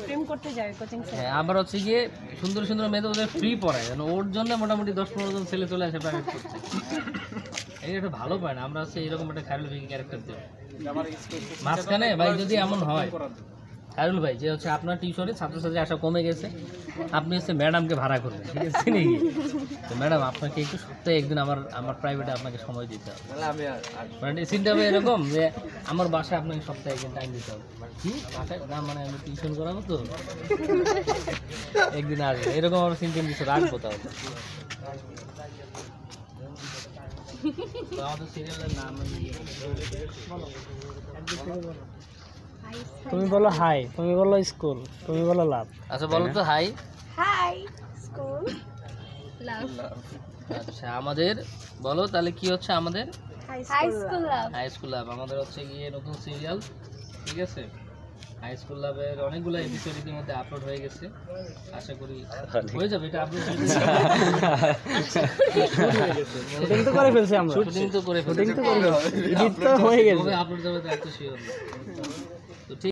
প্রেম করতে যায় কোচিং সেন্টারে। হ্যাঁ, আবার হচ্ছে গিয়ে সুন্দর সুন্দর মেয়েদের ওদের ফ্রি পড়ায়, যেন ওর জন্য মোটামুটি 10-15 জন ছেলে চলে আসে প্রাইভেট করতে। এই একটা ভালো পয়েন্ট, আমরা হচ্ছে এরকম একটা খায়রুল ভাইকে ক্যারেক্টার দেব মাঝখানে। ভাই যদি এমন হয় খায়রুল ভাই যে হচ্ছে আপনার টিউশনে ছাত্রছাত্রী আসা কমে গেছে, আপনি হচ্ছে ম্যাডামকে ভাড়া করবেন, ঠিক আছে নাকি? তো ম্যাডাম আপনাকে একটু সপ্তাহে একদিন আমার প্রাইভেটে আপনাকে সময় দিতে হবে। মানে চিন্তা হবে এরকম যে আমার বাসায় আপনাকে সপ্তাহে একদিন টাইম দিতে হবে। কি বাসায় না, মানে আমি টিউশন করাবো তো একদিন আসবে, এরকম আমরা চিন্তা কিছু রাখবো তাহলে। তো আমাদের সিরিয়ালের নাম তুমি বলো হাই, তুমি বলো স্কুল, তুমি বলো লাভ। আচ্ছা বলো তো হাই। হাই স্কুল লাভ। আচ্ছা আমাদের বলো তাহলে কি হচ্ছে আমাদের হাই স্কুল লাভ। হাই স্কুল লাভ আমাদের হচ্ছে গিয়ে নতুন সিরিয়াল, ঠিক আছে? হাই স্কুল লাভের অনেকগুলো এপিসোড ইতিমধ্যে আপলোড হয়ে গেছে, আশা করি হয়ে যাবে। এটা আপলোড শুটিং তো করে ফেলছি আমরা, শুটিং তো করে ফেলছি, এডিট তো হয়ে গেছে, আপলোড যাবে তো এত শিওর। তো ঠিক